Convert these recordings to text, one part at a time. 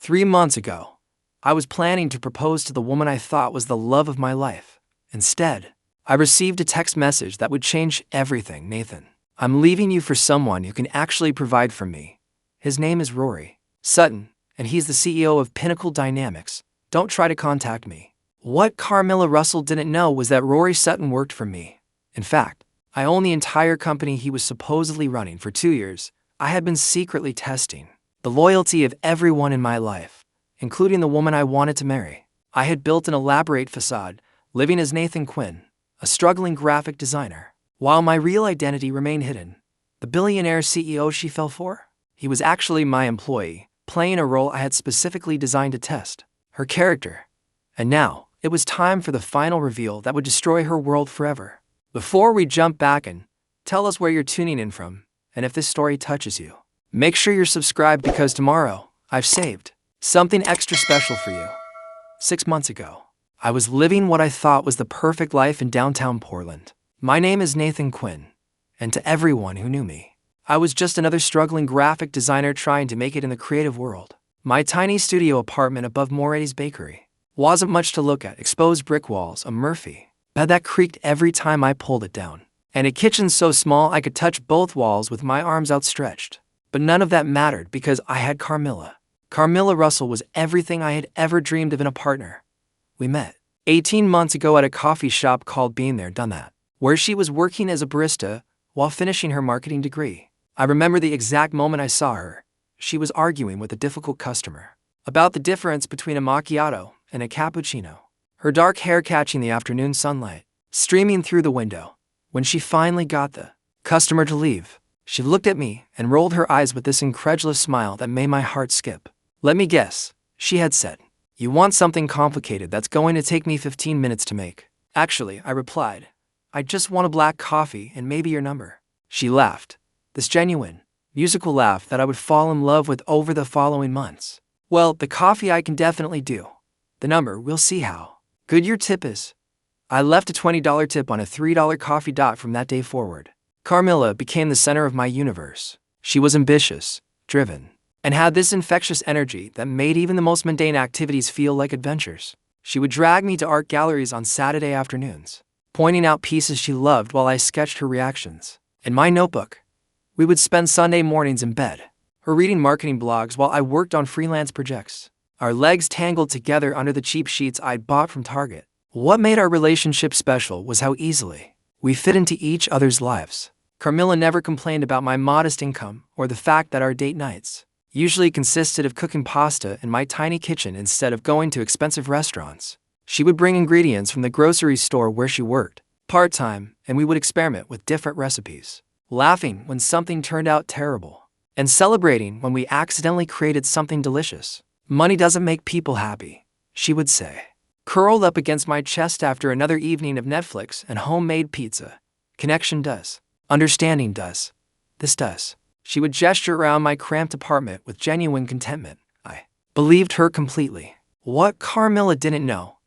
3 months ago, I was planning to propose to the woman I thought was the love of my life. Instead, I received a text message that would change everything. Nathan, I'm leaving you for someone who can actually provide for me. His name is Rory Sutton, and he's the CEO of Pinnacle Dynamics. Don't try to contact me. What Carmilla Russell didn't know was that Rory Sutton worked for me. In fact, I own the entire company he was supposedly running for 2 years. I had been secretly testing the loyalty of everyone in my life, including the woman I wanted to marry. I had built an elaborate facade, living as Nathan Quinn, a struggling graphic designer, while my real identity remained hidden. The billionaire CEO she fell for? He was actually my employee, playing a role I had specifically designed to test her character. And now, it was time for the final reveal that would destroy her world forever. Before we jump back in, tell us where you're tuning in from, and if this story touches you. Make sure you're subscribed because tomorrow, I've saved something extra special for you. 6 months ago, I was living what I thought was the perfect life in downtown Portland. My name is Nathan Quinn, and to everyone who knew me, I was just another struggling graphic designer trying to make it in the creative world. My tiny studio apartment above Moretti's bakery wasn't much to look at: exposed brick walls, a Murphy bed that creaked every time I pulled it down, and a kitchen so small I could touch both walls with my arms outstretched. But none of that mattered because I had Carmilla. Carmilla Russell was everything I had ever dreamed of in a partner. We met 18 months ago at a coffee shop called Been There, Done That, where she was working as a barista while finishing her marketing degree. I remember the exact moment I saw her. She was arguing with a difficult customer about the difference between a macchiato and a cappuccino, her dark hair catching the afternoon sunlight streaming through the window. When she finally got the customer to leave, she looked at me and rolled her eyes with this incredulous smile that made my heart skip. "Let me guess," she had said. "You want something complicated that's going to take me 15 minutes to make." "Actually," I replied, "I just want a black coffee and maybe your number." She laughed, this genuine, musical laugh that I would fall in love with over the following months. "Well, the coffee I can definitely do. The number, we'll see how good your tip is." I left a $20 tip on a $3 coffee dot. From that day forward, Carmilla became the center of my universe. She was ambitious, driven, and had this infectious energy that made even the most mundane activities feel like adventures. She would drag me to art galleries on Saturday afternoons, pointing out pieces she loved while I sketched her reactions in my notebook. We would spend Sunday mornings in bed, her reading marketing blogs while I worked on freelance projects, our legs tangled together under the cheap sheets I'd bought from Target. What made our relationship special was how easily we fit into each other's lives. Carmilla never complained about my modest income or the fact that our date nights usually consisted of cooking pasta in my tiny kitchen instead of going to expensive restaurants. She would bring ingredients from the grocery store where she worked part-time, and we would experiment with different recipes, laughing when something turned out terrible, and celebrating when we accidentally created something delicious. "Money doesn't make people happy," she would say, curled up against my chest after another evening of Netflix and homemade pizza. "Connection does. Understanding does. This does." She would gesture around my cramped apartment with genuine contentment. I believed her completely. What Carmilla didn't know,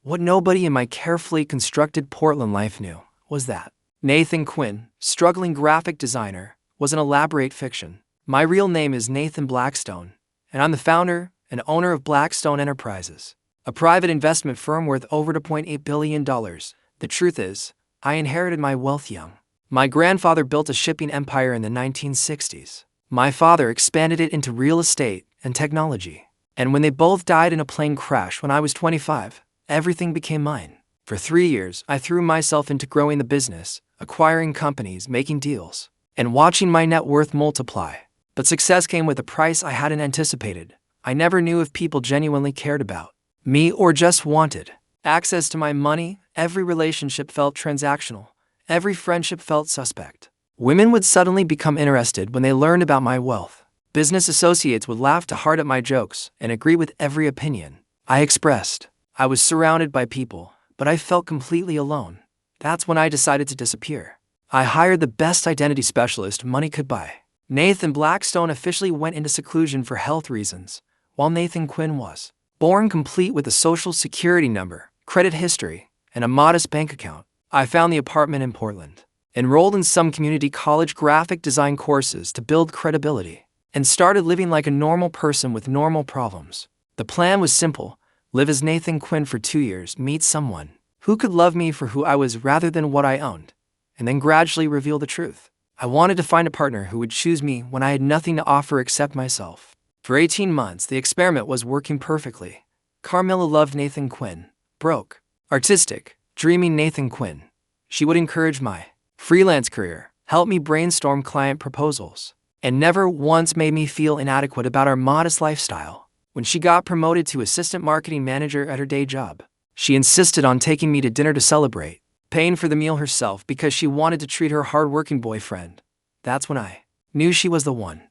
what nobody in my carefully constructed Portland life knew, was that Nathan Quinn, struggling graphic designer, was an elaborate fiction. My real name is Nathan Blackstone, and I'm the founder and owner of Blackstone Enterprises, a private investment firm worth over $2.8 billion. The truth is, I inherited my wealth young. My grandfather built a shipping empire in the 1960s. My father expanded it into real estate and technology. And when they both died in a plane crash when I was 25, everything became mine. For 3 years, I threw myself into growing the business, acquiring companies, making deals, and watching my net worth multiply. But success came with a price I hadn't anticipated. I never knew if people genuinely cared about me or just wanted access to my money. Every relationship felt transactional. Every friendship felt suspect. Women would suddenly become interested when they learned about my wealth. Business associates would laugh too hard at my jokes and agree with every opinion I expressed. I was surrounded by people, but I felt completely alone. That's when I decided to disappear. I hired the best identity specialist money could buy. Nathan Blackstone officially went into seclusion for health reasons, while Nathan Quinn was born complete with a social security number, credit history, and a modest bank account. I found the apartment in Portland, enrolled in some community college graphic design courses to build credibility, and started living like a normal person with normal problems. The plan was simple: live as Nathan Quinn for 2 years, meet someone who could love me for who I was rather than what I owned, and then gradually reveal the truth. I wanted to find a partner who would choose me when I had nothing to offer except myself. For 18 months, the experiment was working perfectly. Carmilla loved Nathan Quinn. Broke, artistic, dreaming Nathan Quinn. She would encourage my freelance career, help me brainstorm client proposals, and never once made me feel inadequate about our modest lifestyle. When she got promoted to assistant marketing manager at her day job, she insisted on taking me to dinner to celebrate, paying for the meal herself because she wanted to treat her hard-working boyfriend. That's when I knew she was the one.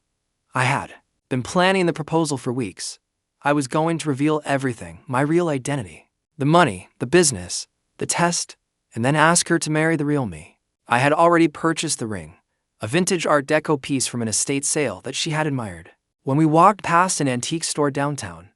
I had been planning the proposal for weeks. I was going to reveal everything, my real identity, the money, the business, the test, and then ask her to marry the real me. I had already purchased the ring, a vintage Art Deco piece from an estate sale that she had admired. When we walked past an antique store downtown,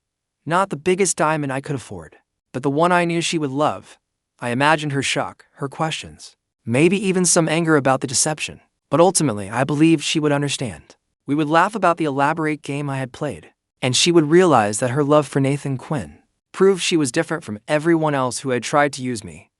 not the biggest diamond I could afford, but the one I knew she would love, I imagined her shock, her questions, maybe even some anger about the deception. But ultimately, I believed she would understand. We would laugh about the elaborate game I had played, and she would realize that her love for Nathan Quinn proved she was different from everyone else who had tried to use me.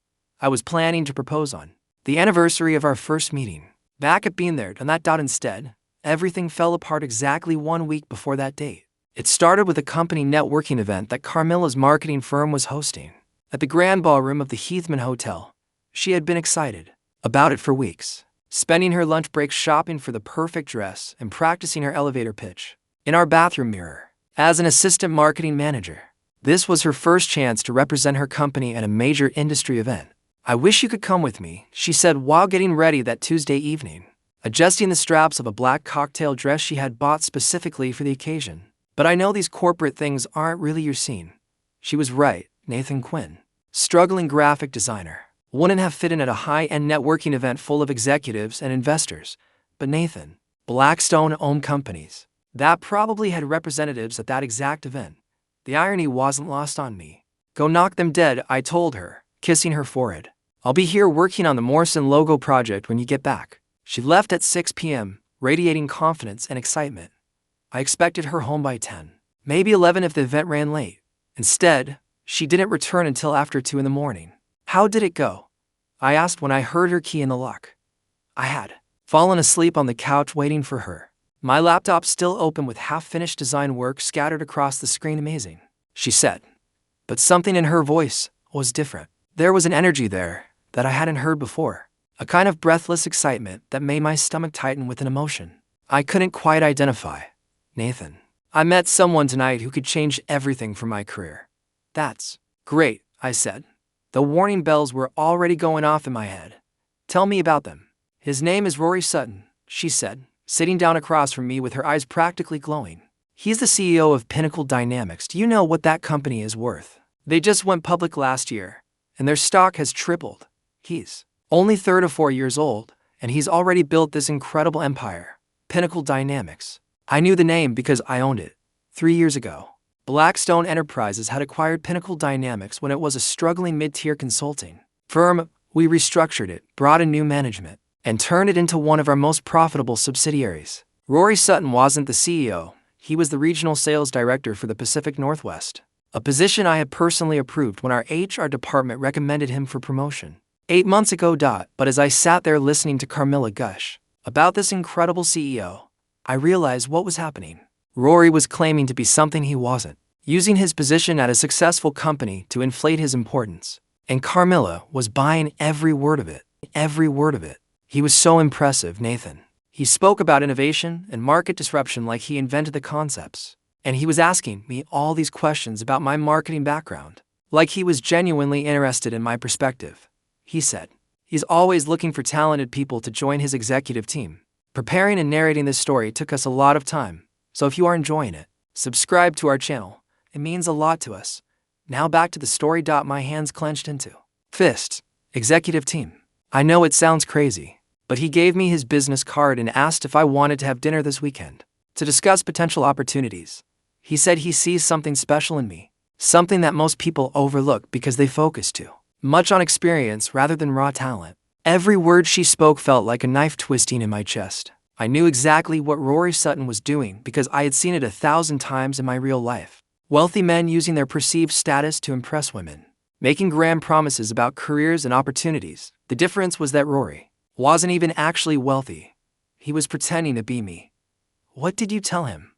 I was planning to propose on the anniversary of our first meeting. Back at being there, done that. Instead, everything fell apart exactly 1 week before that date. It started with a company networking event that Carmilla's marketing firm was hosting at the Grand Ballroom of the Heathman Hotel. She had been excited about it for weeks, spending her lunch breaks shopping for the perfect dress and practicing her elevator pitch in our bathroom mirror. As an assistant marketing manager, this was her first chance to represent her company at a major industry event. "I wish you could come with me," she said while getting ready that Tuesday evening, adjusting the straps of a black cocktail dress she had bought specifically for the occasion. "But I know these corporate things aren't really your scene." She was right. Nathan Quinn, struggling graphic designer, wouldn't have fit in at a high-end networking event full of executives and investors. But Nathan, Blackstone-owned companies, that probably had representatives at that exact event. The irony wasn't lost on me. "Go knock them dead," I told her, kissing her forehead. "I'll be here working on the Morrison logo project when you get back." She left at 6 p.m., radiating confidence and excitement. I expected her home by 10, maybe 11 if the event ran late. Instead, she didn't return until after 2 in the morning. "How did it go?" I asked when I heard her key in the lock. I had fallen asleep on the couch waiting for her, my laptop still open with half-finished design work scattered across the screen. "Amazing," she said. But something in her voice was different. There was an energy there that I hadn't heard before, a kind of breathless excitement that made my stomach tighten with an emotion I couldn't quite identify. "Nathan, I met someone tonight who could change everything for my career." "That's great," I said. The warning bells were already going off in my head. "Tell me about them." "His name is Rory Sutton," she said, sitting down across from me with her eyes practically glowing. "He's the CEO of Pinnacle Dynamics. Do you know what that company is worth? They just went public last year, and their stock has tripled. He's only 3 or 4 years old, and he's already built this incredible empire, Pinnacle Dynamics." I knew the name because I owned it. 3 years ago, Blackstone Enterprises had acquired Pinnacle Dynamics when it was a struggling mid-tier consulting firm. We restructured it, brought in new management, and turned it into one of our most profitable subsidiaries. Rory Sutton wasn't the CEO. He was the regional sales director for the Pacific Northwest, a position I had personally approved when our HR department recommended him for promotion 8 months ago. But as I sat there listening to Carmilla gush about this incredible CEO, I realized what was happening. Rory was claiming to be something he wasn't, using his position at a successful company to inflate his importance. And Carmilla was buying every word of it. Every word of it. He was so impressive, Nathan. He spoke about innovation and market disruption like he invented the concepts. And he was asking me all these questions about my marketing background, like he was genuinely interested in my perspective. He said he's always looking for talented people to join his executive team. Preparing and narrating this story took us a lot of time. So if you are enjoying it, subscribe to our channel. It means a lot to us. Now back to the story. My hands clenched into fists. Executive team. I know it sounds crazy, but he gave me his business card and asked if I wanted to have dinner this weekend to discuss potential opportunities. He said he sees something special in me, something that most people overlook because they focus too much on experience rather than raw talent. Every word she spoke felt like a knife twisting in my chest. I knew exactly what Rory Sutton was doing because I had seen it 1,000 times in my real life. Wealthy men using their perceived status to impress women, making grand promises about careers and opportunities. The difference was that Rory wasn't even actually wealthy. He was pretending to be me. "What did you tell him?"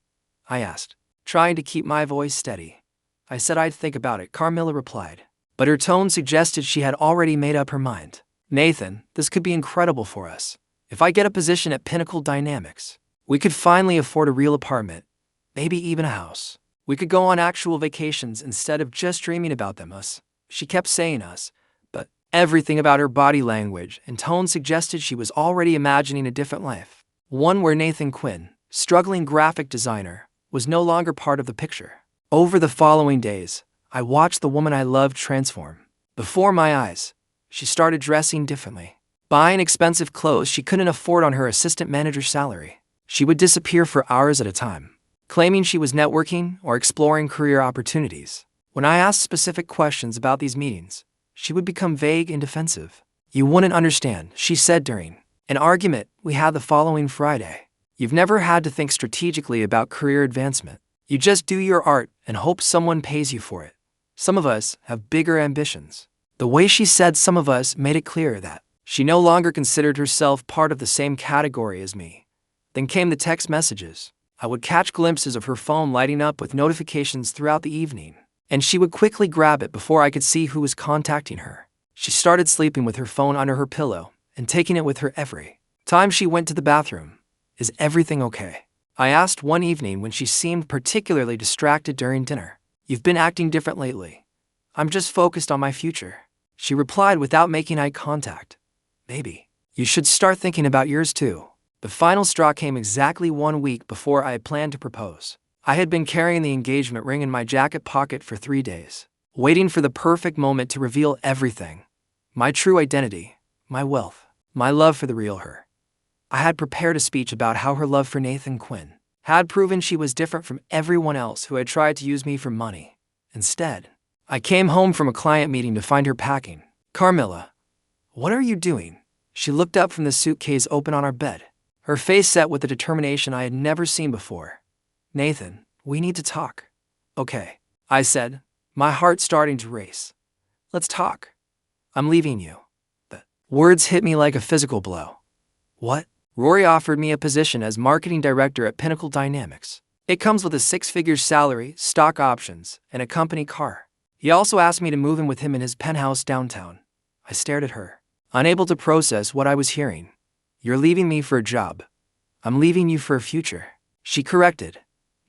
I asked, trying to keep my voice steady. "I said I'd think about it," Carmilla replied, but her tone suggested she had already made up her mind. "Nathan, this could be incredible for us. If I get a position at Pinnacle Dynamics, we could finally afford a real apartment, maybe even a house. We could go on actual vacations instead of just dreaming about them." She kept saying us, but everything about her body language and tone suggested she was already imagining a different life. One where Nathan Quinn, struggling graphic designer, was no longer part of the picture. Over the following days, I watched the woman I loved transform. Before my eyes, she started dressing differently, buying expensive clothes she couldn't afford on her assistant manager's salary. She would disappear for hours at a time, claiming she was networking or exploring career opportunities. When I asked specific questions about these meetings, she would become vague and defensive. "You wouldn't understand," she said during an argument we had the following Friday. "You've never had to think strategically about career advancement. You just do your art and hope someone pays you for it. Some of us have bigger ambitions." The way she said "some of us" made it clear that she no longer considered herself part of the same category as me. Then came the text messages. I would catch glimpses of her phone lighting up with notifications throughout the evening, and she would quickly grab it before I could see who was contacting her. She started sleeping with her phone under her pillow and taking it with her every time she went to the bathroom. "Is everything okay?" I asked one evening when she seemed particularly distracted during dinner. "You've been acting different lately." "I'm just focused on my future," she replied without making eye contact. "Maybe you should start thinking about yours too." The final straw came exactly 1 week before I had planned to propose. I had been carrying the engagement ring in my jacket pocket for 3 days, waiting for the perfect moment to reveal everything. My true identity, my wealth, my love for the real her. I had prepared a speech about how her love for Nathan Quinn had proven she was different from everyone else who had tried to use me for money. Instead, I came home from a client meeting to find her packing. "Carmilla, what are you doing?" She looked up from the suitcase open on our bed, her face set with a determination I had never seen before. "Nathan, we need to talk." "Okay," I said, my heart starting to race. "Let's talk. I'm leaving you." The words hit me like a physical blow. "What?" "Rory offered me a position as marketing director at Pinnacle Dynamics. It comes with a 6-figure salary, stock options, and a company car. He also asked me to move in with him in his penthouse downtown." I stared at her, unable to process what I was hearing. "You're leaving me for a job. I'm leaving you for a future." She corrected.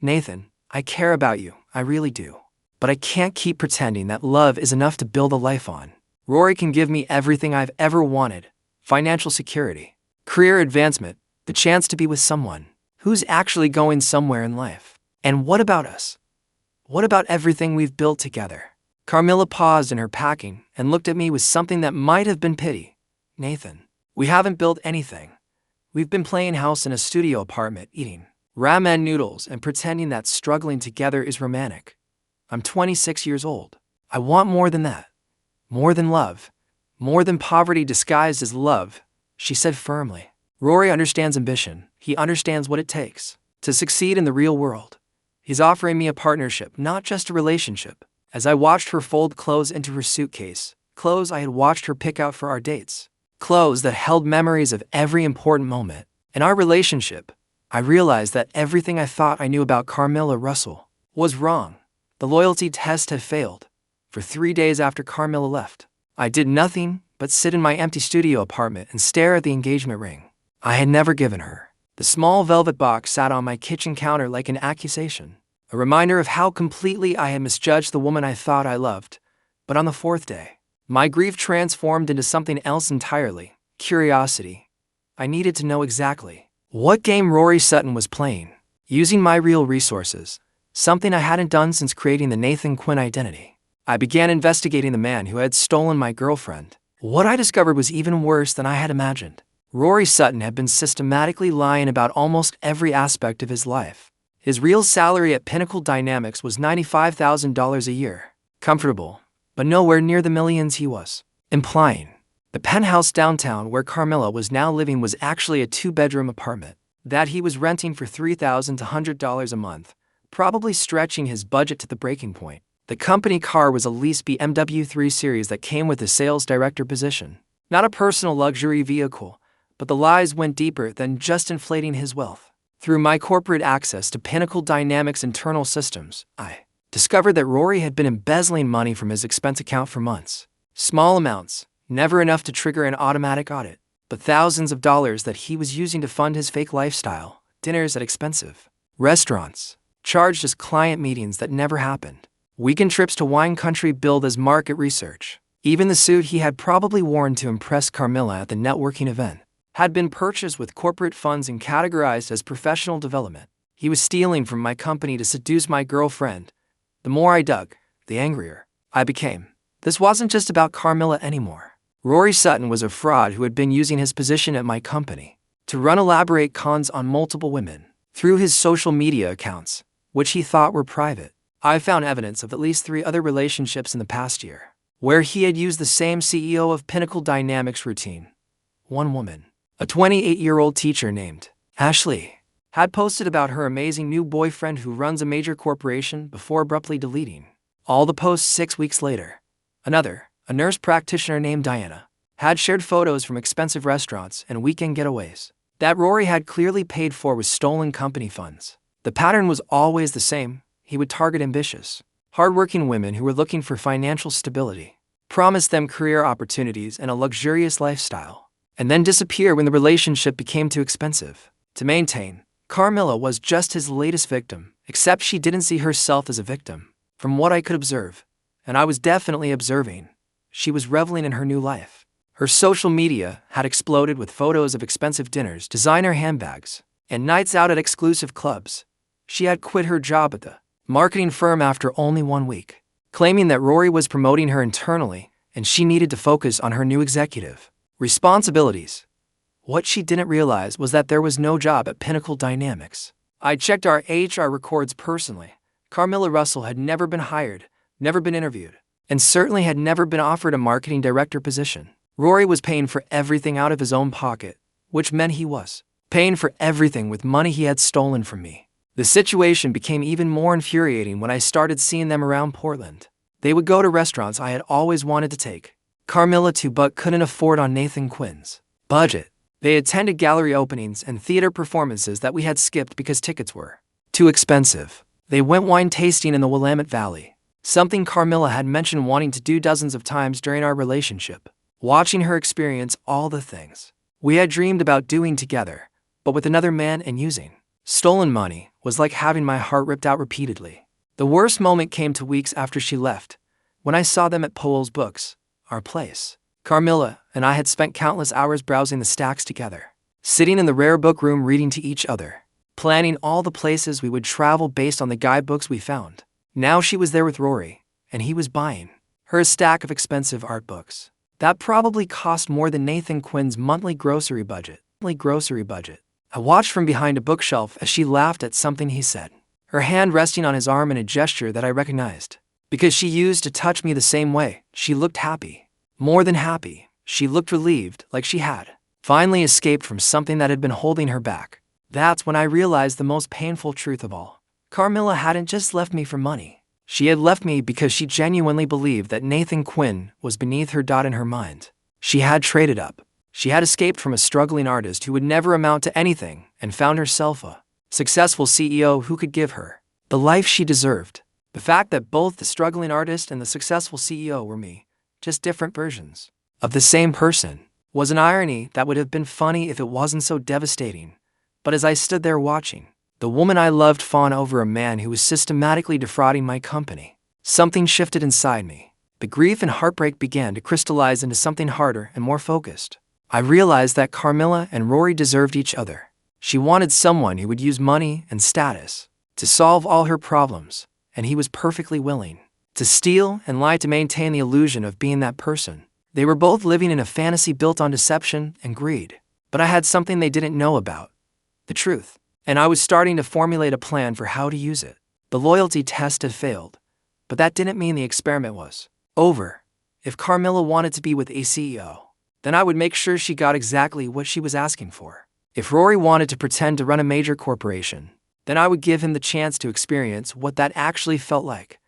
"Nathan, I care about you, I really do. But I can't keep pretending that love is enough to build a life on. Rory can give me everything I've ever wanted: financial security, career advancement, the chance to be with someone who's actually going somewhere in life. And what about us? What about everything we've built together?" Carmilla paused in her packing and looked at me with something that might have been pity. "Nathan, we haven't built anything. We've been playing house in a studio apartment, eating ramen noodles and pretending that struggling together is romantic. I'm 26 years old. I want more than that. More than love. More than poverty disguised as love," she said firmly. "Rory understands ambition. He understands what it takes to succeed in the real world. He's offering me a partnership, not just a relationship." As I watched her fold clothes into her suitcase, clothes I had watched her pick out for our dates, clothes that held memories of every important moment in our relationship, I realized that everything I thought I knew about Carmilla Russell was wrong. The loyalty test had failed. For 3 days after Carmilla left, I did nothing but sit in my empty studio apartment and stare at the engagement ring I had never given her. The small velvet box sat on my kitchen counter like an accusation, a reminder of how completely I had misjudged the woman I thought I loved. But on the 4th day, my grief transformed into something else entirely: curiosity. I needed to know exactly what game Rory Sutton was playing, using my real resources, something I hadn't done since creating the Nathan Quinn identity. I began investigating the man who had stolen my girlfriend. What I discovered was even worse than I had imagined. Rory Sutton had been systematically lying about almost every aspect of his life. His real salary at Pinnacle Dynamics was $95,000 a year. Comfortable, but nowhere near the millions he was implying. The penthouse downtown where Carmilla was now living was actually a 2-bedroom apartment. that he was renting for $3,000 to $100 a month, probably stretching his budget to the breaking point. The company car was a leased BMW 3 Series that came with a sales director position. Not a personal luxury vehicle, but the lies went deeper than just inflating his wealth. Through my corporate access to Pinnacle Dynamics' internal systems, I discovered that Rory had been embezzling money from his expense account for months. Small amounts, never enough to trigger an automatic audit, but thousands of dollars that he was using to fund his fake lifestyle, dinners at expensive restaurants, charged as client meetings that never happened, weekend trips to wine country billed as market research. Even the suit he had probably worn to impress Carmilla at the networking event had been purchased with corporate funds and categorized as professional development. He was stealing from my company to seduce my girlfriend. The more I dug, the angrier I became. This wasn't just about Carmilla anymore. Rory Sutton was a fraud who had been using his position at my company to run elaborate cons on multiple women through his social media accounts, which he thought were private. I found evidence of at least 3 other relationships in the past year, where he had used the same CEO of Pinnacle Dynamics routine. One woman, a 28-year-old teacher named Ashley, had posted about her amazing new boyfriend who runs a major corporation before abruptly deleting all the posts 6 weeks later. Another, a nurse practitioner named Diana, had shared photos from expensive restaurants and weekend getaways that Rory had clearly paid for with stolen company funds. The pattern was always the same. He would target ambitious, hardworking women who were looking for financial stability, promise them career opportunities and a luxurious lifestyle, and then disappear when the relationship became too expensive to maintain. Carmilla was just his latest victim, except she didn't see herself as a victim. From what I could observe, and I was definitely observing, she was reveling in her new life. Her social media had exploded with photos of expensive dinners, designer handbags, and nights out at exclusive clubs. She had quit her job at the marketing firm after only 1 week, claiming that Rory was promoting her internally and she needed to focus on her new executive responsibilities. What she didn't realize was that there was no job at Pinnacle Dynamics. I checked our HR records personally. Carmilla Russell had never been hired, never been interviewed, and certainly had never been offered a marketing director position. Rory was paying for everything out of his own pocket, which meant he was paying for everything with money he had stolen from me. The situation became even more infuriating when I started seeing them around Portland. They would go to restaurants I had always wanted to take Carmilla to but couldn't afford on Nathan Quinn's budget. They attended gallery openings and theater performances that we had skipped because tickets were too expensive. They went wine tasting in the Willamette Valley, something Carmilla had mentioned wanting to do dozens of times during our relationship. Watching her experience all the things we had dreamed about doing together, but with another man and using stolen money, was like having my heart ripped out repeatedly. The worst moment came 2 weeks after she left, when I saw them at Powell's Books, our place. Carmilla and I had spent countless hours browsing the stacks together, sitting in the rare book room reading to each other, planning all the places we would travel based on the guidebooks we found. Now she was there with Rory, and he was buying her a stack of expensive art books that probably cost more than Nathan Quinn's monthly grocery budget. I watched from behind a bookshelf as she laughed at something he said, her hand resting on his arm in a gesture that I recognized, because she used to touch me the same way. She looked happy. More than happy, she looked relieved, like she had finally escaped from something that had been holding her back. That's when I realized the most painful truth of all. Carmilla hadn't just left me for money. She had left me because she genuinely believed that Nathan Quinn was beneath her. In her mind, she had traded up. She had escaped from a struggling artist who would never amount to anything and found herself a successful CEO who could give her the life she deserved. The fact that both the struggling artist and the successful CEO were me, just different versions of the same person, was an irony that would have been funny if it wasn't so devastating. But as I stood there watching the woman I loved fawn over a man who was systematically defrauding my company, something shifted inside me. The grief and heartbreak began to crystallize into something harder and more focused. I realized that Carmilla and Rory deserved each other. She wanted someone who would use money and status to solve all her problems, and he was perfectly willing to steal and lie to maintain the illusion of being that person. They were both living in a fantasy built on deception and greed. But I had something they didn't know about: the truth. And I was starting to formulate a plan for how to use it. The loyalty test had failed, but that didn't mean the experiment was over. If Carmilla wanted to be with a CEO, then I would make sure she got exactly what she was asking for. If Rory wanted to pretend to run a major corporation, then I would give him the chance to experience what that actually felt like.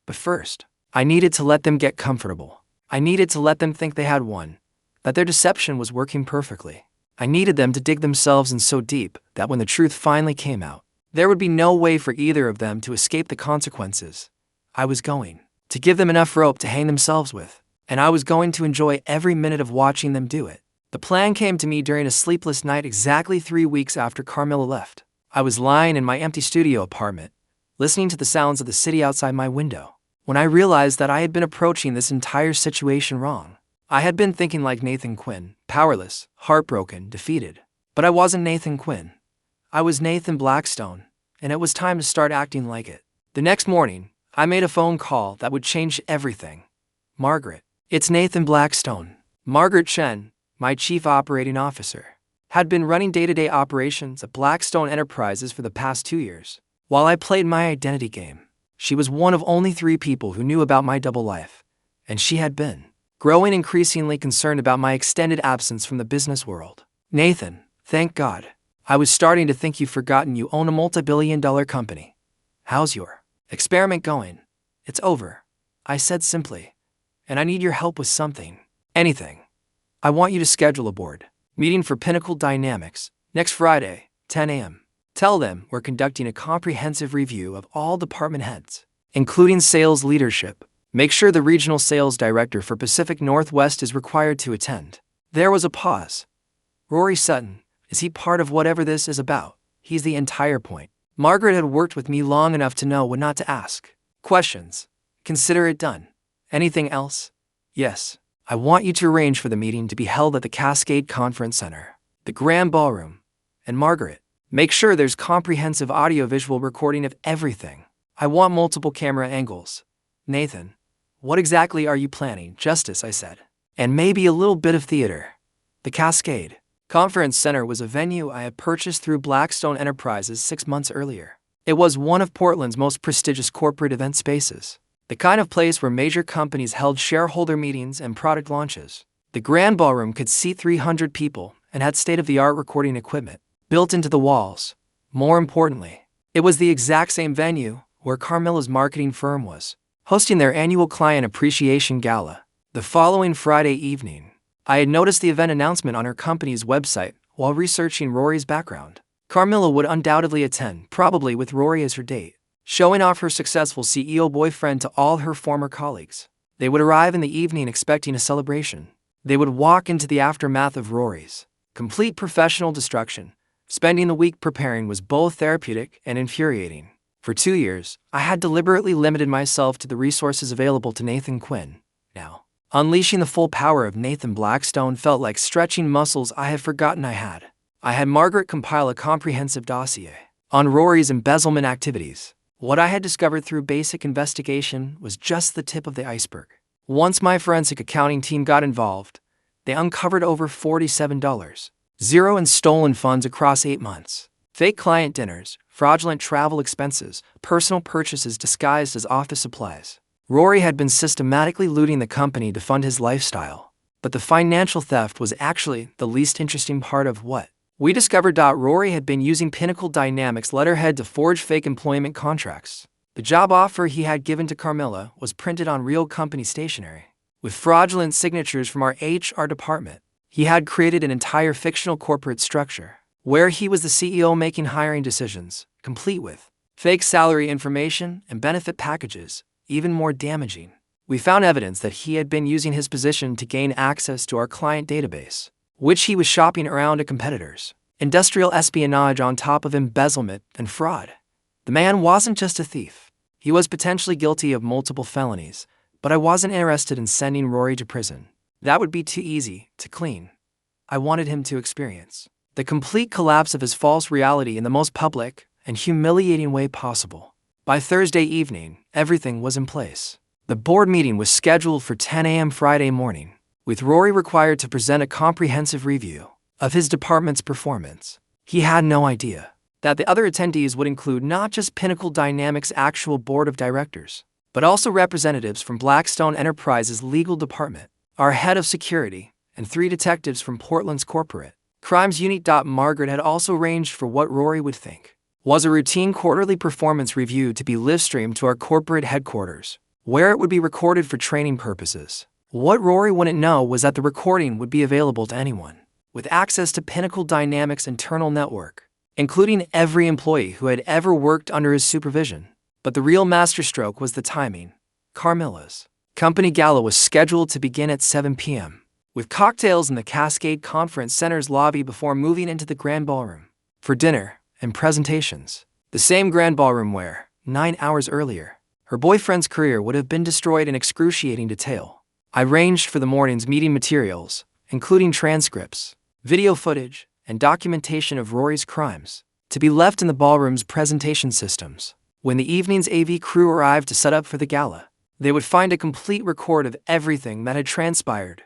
But first, I needed to let them get comfortable. I needed to let them think they had won, that their deception was working perfectly. I needed them to dig themselves in so deep that when the truth finally came out, there would be no way for either of them to escape the consequences. I was going to give them enough rope to hang themselves with, and I was going to enjoy every minute of watching them do it. The plan came to me during a sleepless night exactly 3 weeks after Carmilla left. I was lying in my empty studio apartment, listening to the sounds of the city outside my window, when I realized that I had been approaching this entire situation wrong. I had been thinking like Nathan Quinn, powerless, heartbroken, defeated. But I wasn't Nathan Quinn. I was Nathan Blackstone, and it was time to start acting like it. The next morning, I made a phone call that would change everything. Margaret. It's Nathan Blackstone. Margaret Chen, my chief operating officer, had been running day-to-day operations at Blackstone Enterprises for the past 2 years. While I played my identity game, she was one of only 3 people who knew about my double life, and she had been growing increasingly concerned about my extended absence from the business world. Nathan, thank God. I was starting to think you've forgotten you own a multi-billion-dollar company. How's your experiment going? It's over, I said simply, and I need your help with something. Anything. I want you to schedule a board meeting for Pinnacle Dynamics next Friday, 10 a.m. Tell them we're conducting a comprehensive review of all department heads, including sales leadership. Make sure the regional sales director for Pacific Northwest is required to attend. There was a pause. Rory Sutton, is he part of whatever this is about? He's the entire point. Margaret had worked with me long enough to know what not to ask. Questions. Consider it done. Anything else? Yes. I want you to arrange for the meeting to be held at the Cascade Conference Center, the Grand Ballroom. And Margaret, make sure there's comprehensive audio-visual recording of everything. I want multiple camera angles. Nathan, what exactly are you planning? Justice, I said. And maybe a little bit of theater. The Cascade Conference Center was a venue I had purchased through Blackstone Enterprises 6 months earlier. It was one of Portland's most prestigious corporate event spaces, the kind of place where major companies held shareholder meetings and product launches. The Grand Ballroom could seat 300 people and had state-of-the-art recording equipment built into the walls. More importantly, it was the exact same venue where Carmilla's marketing firm was hosting their annual Client Appreciation Gala. The following Friday evening, I had noticed the event announcement on her company's website while researching Rory's background. Carmilla would undoubtedly attend, probably with Rory as her date, showing off her successful CEO boyfriend to all her former colleagues. They would arrive in the evening expecting a celebration. They would walk into the aftermath of Rory's complete professional destruction. Spending the week preparing was both therapeutic and infuriating. For 2 years, I had deliberately limited myself to the resources available to Nathan Quinn. Now, unleashing the full power of Nathan Blackstone felt like stretching muscles I had forgotten I had. I had Margaret compile a comprehensive dossier on Rory's embezzlement activities. What I had discovered through basic investigation was just the tip of the iceberg. Once my forensic accounting team got involved, they uncovered over $47.00 in stolen funds across 8 months. Fake client dinners, fraudulent travel expenses, personal purchases disguised as office supplies. Rory had been systematically looting the company to fund his lifestyle. But the financial theft was actually the least interesting part of what we discovered. Rory had been using Pinnacle Dynamics letterhead to forge fake employment contracts. The job offer he had given to Carmilla was printed on real company stationery, with fraudulent signatures from our HR department. He had created an entire fictional corporate structure, where he was the CEO making hiring decisions, complete with fake salary information and benefit packages. Even more damaging, we found evidence that he had been using his position to gain access to our client database, which he was shopping around to competitors. Industrial espionage on top of embezzlement and fraud. The man wasn't just a thief. He was potentially guilty of multiple felonies, but I wasn't interested in sending Rory to prison. That would be too easy to clean. I wanted him to experience the complete collapse of his false reality in the most public and humiliating way possible. By Thursday evening, everything was in place. The board meeting was scheduled for 10 a.m. Friday morning, with Rory required to present a comprehensive review of his department's performance. He had no idea that the other attendees would include not just Pinnacle Dynamics' actual board of directors, but also representatives from Blackstone Enterprises' legal department, our head of security, and 3 detectives from Portland's corporate Crimes Unit. Margaret had also arranged for what Rory would think was a routine quarterly performance review to be live-streamed to our corporate headquarters, where it would be recorded for training purposes. What Rory wouldn't know was that the recording would be available to anyone with access to Pinnacle Dynamics' internal network, including every employee who had ever worked under his supervision. But the real masterstroke was the timing. Carmilla's company gala was scheduled to begin at 7 p.m., with cocktails in the Cascade Conference Center's lobby before moving into the Grand Ballroom for dinner and presentations. The same Grand Ballroom where, 9 hours earlier, her boyfriend's career would have been destroyed in excruciating detail. I arranged for the morning's meeting materials, including transcripts, video footage, and documentation of Rory's crimes, to be left in the ballroom's presentation systems. When the evening's AV crew arrived to set up for the gala, they would find a complete record of everything that had transpired.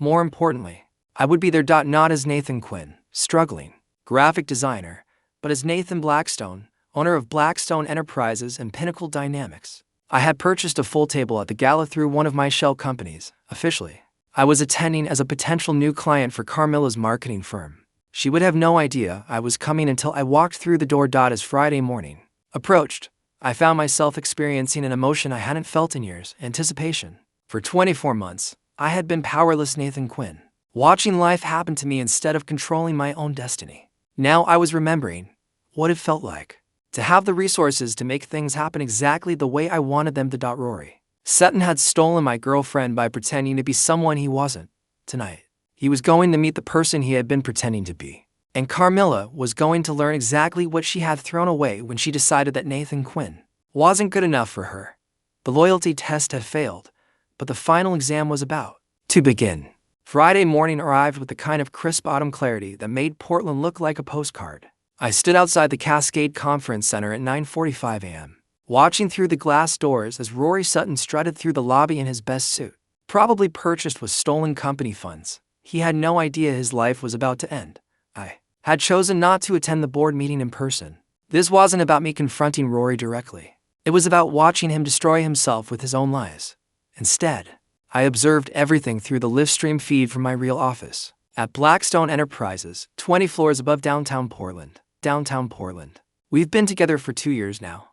More importantly, I would be there. Not as Nathan Quinn, struggling graphic designer, but as Nathan Blackstone, owner of Blackstone Enterprises and Pinnacle Dynamics. I had purchased a full table at the gala through one of my shell companies. Officially, I was attending as a potential new client for Carmilla's marketing firm. She would have no idea I was coming until I walked through the door. As Friday morning approached, I found myself experiencing an emotion I hadn't felt in years: anticipation. For 24 months, I had been powerless Nathan Quinn, watching life happen to me instead of controlling my own destiny. Now I was remembering what it felt like to have the resources to make things happen exactly the way I wanted them to. Rory Sutton had stolen my girlfriend by pretending to be someone he wasn't. Tonight, he was going to meet the person he had been pretending to be. And Carmilla was going to learn exactly what she had thrown away when she decided that Nathan Quinn wasn't good enough for her. The loyalty test had failed, but the final exam was about to begin. Friday morning arrived with the kind of crisp autumn clarity that made Portland look like a postcard. I stood outside the Cascade Conference Center at 9:45 a.m., watching through the glass doors as Rory Sutton strutted through the lobby in his best suit, probably purchased with stolen company funds. He had no idea his life was about to end. I had chosen not to attend the board meeting in person. This wasn't about me confronting Rory directly. It was about watching him destroy himself with his own lies. Instead, I observed everything through the live stream feed from my real office at Blackstone Enterprises, 20 floors above downtown Portland. We've been together for 2 years now.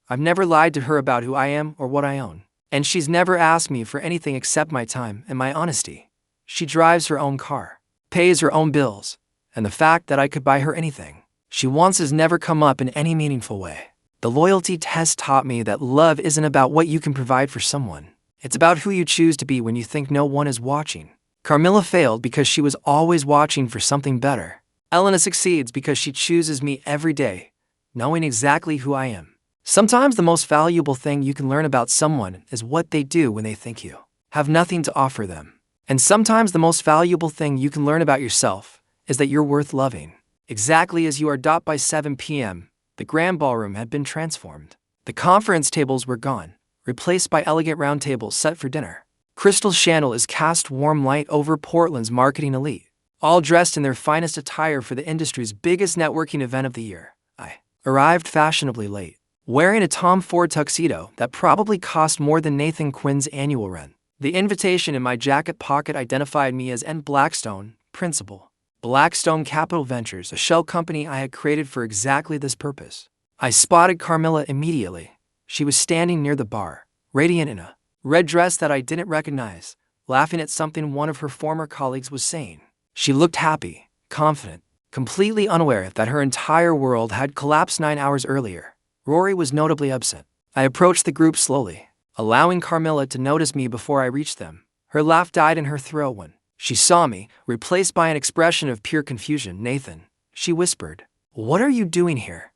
I've never lied to her about who I am or what I own, and she's never asked me for anything except my time and my honesty. She drives her own car, pays her own bills, and the fact that I could buy her anything she wants has never come up in any meaningful way. The loyalty test taught me that love isn't about what you can provide for someone. It's about who you choose to be when you think no one is watching. Carmilla failed because she was always watching for something better. Elena succeeds because she chooses me every day, knowing exactly who I am. Sometimes the most valuable thing you can learn about someone is what they do when they think you have nothing to offer them. And sometimes the most valuable thing you can learn about yourself is that you're worth loving, exactly as you are. By 7 p.m., the Grand Ballroom had been transformed. The conference tables were gone, replaced by elegant round tables set for dinner. Crystal chandeliers cast warm light over Portland's marketing elite, all dressed in their finest attire for the industry's biggest networking event of the year. I arrived fashionably late, wearing a Tom Ford tuxedo that probably cost more than Nathan Quinn's annual rent. The invitation in my jacket pocket identified me as N. Blackstone, principal. Blackstone Capital Ventures, a shell company I had created for exactly this purpose. I spotted Carmilla immediately. She was standing near the bar, radiant in a red dress that I didn't recognize, laughing at something one of her former colleagues was saying. She looked happy, confident, completely unaware that her entire world had collapsed 9 hours earlier. Rory was notably absent. I approached the group slowly, allowing Carmilla to notice me before I reached them. Her laugh died in her throat when she saw me, replaced by an expression of pure confusion. "Nathan," she whispered, "what are you doing here?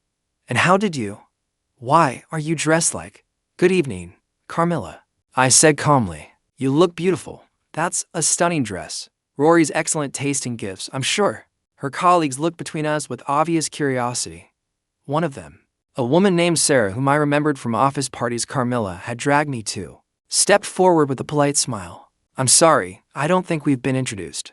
And how did you? Why are you dressed like?" "Good evening, Carmilla," I said calmly. "You look beautiful. That's a stunning dress. Rory's excellent taste in gifts, I'm sure." Her colleagues looked between us with obvious curiosity. One of them, a woman named Sarah whom I remembered from office parties Carmilla had dragged me to, stepped forward with a polite smile. "I'm sorry, I don't think we've been introduced.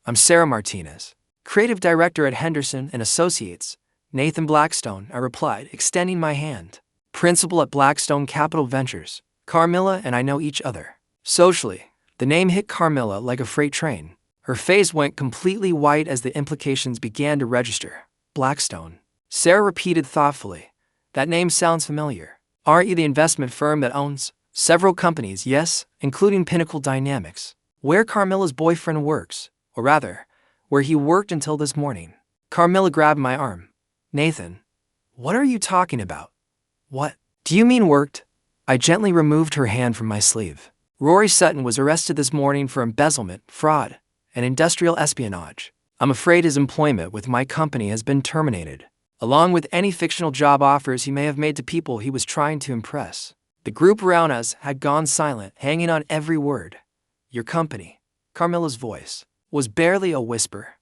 I'm Sarah Martinez, creative director at Henderson & Associates, Nathan Blackstone," I replied, extending my hand. "Principal at Blackstone Capital Ventures. Carmilla and I know each other." Socially, the name hit Carmilla like a freight train. Her face went completely white as the implications began to register. Blackstone. Sarah repeated thoughtfully. That name sounds familiar. Aren't you the investment firm that owns several companies? Yes, including Pinnacle Dynamics, where Carmilla's boyfriend works, or rather, where he worked until this morning. Carmilla grabbed my arm. Nathan, what are you talking about? What do you mean worked? I gently removed her hand from my sleeve. Rory Sutton was arrested this morning for embezzlement, fraud, and industrial espionage. I'm afraid his employment with my company has been terminated, along with any fictional job offers he may have made to people he was trying to impress. The group around us had gone silent, hanging on every word. Your company, Carmilla's voice, was barely a whisper.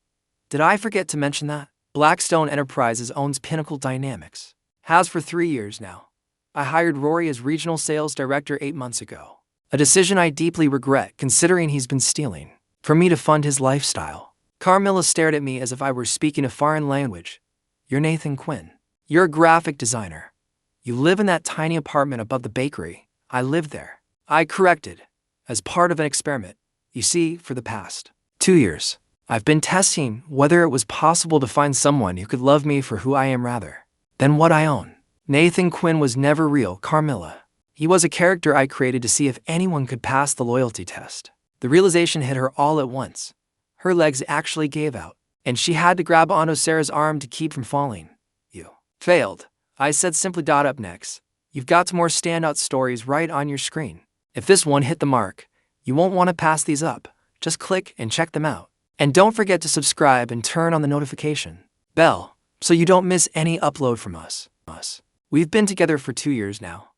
Did I forget to mention that? Blackstone Enterprises owns Pinnacle Dynamics. Has for 3 years now. I hired Rory as regional sales director 8 months ago. A decision I deeply regret, considering he's been stealing from me to fund his lifestyle. Carmilla stared at me as if I were speaking a foreign language. You're Nathan Quinn. You're a graphic designer. You live in that tiny apartment above the bakery. I lived there. I corrected, as part of an experiment. You see, for the past 2 years, I've been testing whether it was possible to find someone who could love me for who I am rather than what I own. Nathan Quinn was never real, Carmilla. He was a character I created to see if anyone could pass the loyalty test. The realization hit her all at once. Her legs actually gave out, and she had to grab onto Sarah's arm to keep from falling. You failed, I said simply. Up next, you've got more standout stories right on your screen. If this one hit the mark, you won't want to pass these up. Just click and check them out. And don't forget to subscribe and turn on the notification bell so you don't miss any upload from us. We've been together for 2 years now.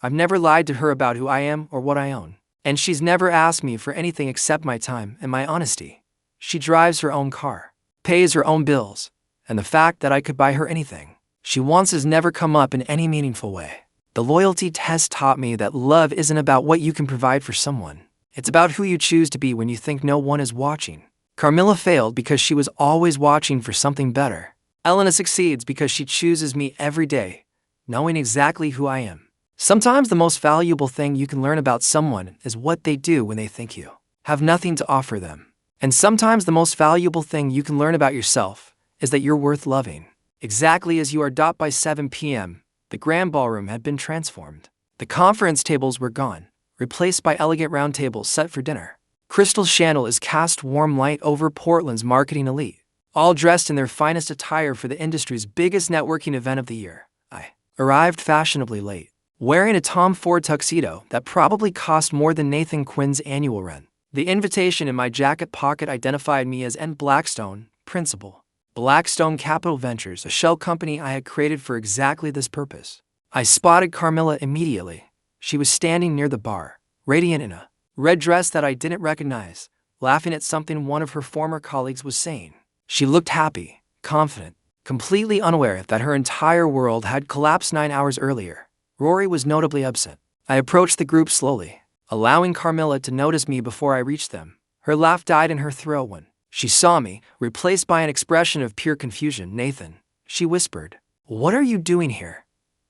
I've never lied to her about who I am or what I own, and she's never asked me for anything except my time and my honesty. She drives her own car, pays her own bills, and the fact that I could buy her anything she wants has never come up in any meaningful way. The loyalty test taught me that love isn't about what you can provide for someone. It's about who you choose to be when you think no one is watching. Carmilla failed because she was always watching for something better. Elena succeeds because she chooses me every day, knowing exactly who I am. Sometimes the most valuable thing you can learn about someone is what they do when they think you have nothing to offer them. And sometimes the most valuable thing you can learn about yourself is that you're worth loving exactly as you are. By 7 p.m., the grand ballroom had been transformed. The conference tables were gone, replaced by elegant round tables set for dinner. Crystal chandeliers cast warm light over Portland's marketing elite, all dressed in their finest attire for the industry's biggest networking event of the year. I arrived fashionably late, wearing a Tom Ford tuxedo that probably cost more than Nathan Quinn's annual rent. The invitation in my jacket pocket identified me as N. Blackstone, principal. Blackstone Capital Ventures, a shell company I had created for exactly this purpose. I spotted Carmilla immediately. She was standing near the bar, radiant in a red dress that I didn't recognize, laughing at something one of her former colleagues was saying. She looked happy, confident, completely unaware that her entire world had collapsed 9 hours earlier. Rory was notably absent. I approached the group slowly, allowing Carmilla to notice me before I reached them. Her laugh died in her throat when she saw me, replaced by an expression of pure confusion. Nathan, she whispered, what are you doing here?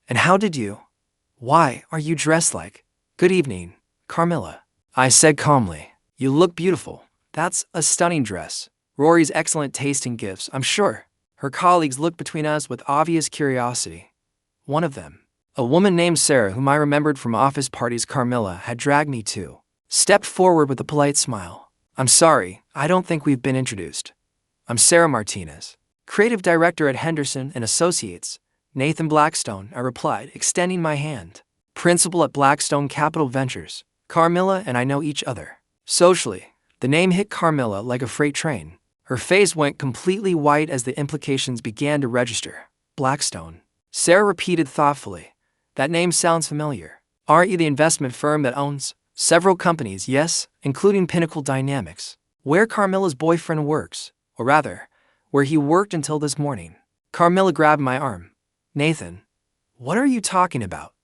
And how did you? Why are you dressed like? Good evening, Carmilla, I said calmly. You look beautiful. That's a stunning dress. Rory's excellent taste in gifts, I'm sure. Her colleagues looked between us with obvious curiosity. One of them, a woman named Sarah, whom I remembered from office parties Carmilla had dragged me to, stepped forward with a polite smile. I'm sorry, I don't think we've been introduced. I'm Sarah Martinez, creative director at Henderson & Associates. Nathan Blackstone, I replied, extending my hand. Principal at Blackstone Capital Ventures. Carmilla and I know each other. Socially, the name hit Carmilla like a freight train. Her face went completely white as the implications began to register. Blackstone. Sarah repeated thoughtfully. That name sounds familiar. Aren't you the investment firm that owns several companies? Yes, including Pinnacle Dynamics, where Carmilla's boyfriend works, or rather, where he worked until this morning. Carmilla grabbed my arm. Nathan, what are you talking about?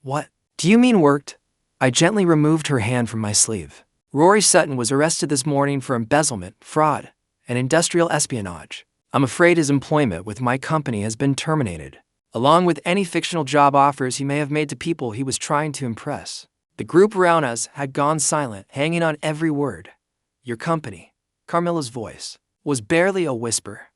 What do you mean worked? I gently removed her hand from my sleeve. Rory Sutton was arrested this morning for embezzlement, fraud, and industrial espionage. I'm afraid his employment with my company has been terminated, along with any fictional job offers he may have made to people he was trying to impress. The group around us had gone silent, hanging on every word. Your company, Carmilla's voice was barely a whisper.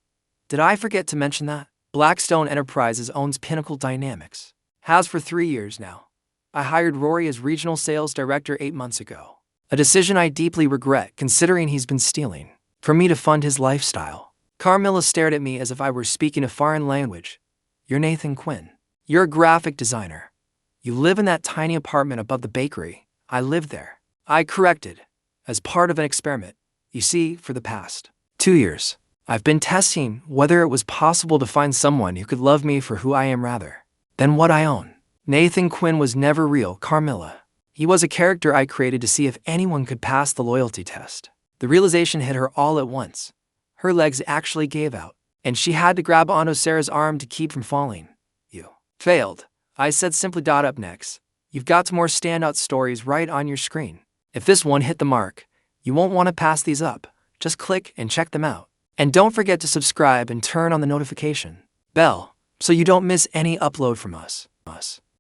Did I forget to mention that? Blackstone Enterprises owns Pinnacle Dynamics. Has for 3 years now. I hired Rory as regional sales director 8 months ago. A decision I deeply regret considering he's been stealing from me to fund his lifestyle. Carmilla stared at me as if I were speaking a foreign language. You're Nathan Quinn. You're a graphic designer. You live in that tiny apartment above the bakery. I lived there. I corrected, as part of an experiment. You see, for the past 2 years, I've been testing whether it was possible to find someone who could love me for who I am rather than what I own. Nathan Quinn was never real, Carmilla. He was a character I created to see if anyone could pass the loyalty test. The realization hit her all at once. Her legs actually gave out, and she had to grab onto Sarah's arm to keep from falling. You failed, I said simply. Up next, you've got more standout stories right on your screen. If this one hit the mark, you won't want to pass these up. Just click and check them out. And don't forget to subscribe and turn on the notification bell so you don't miss any upload from us.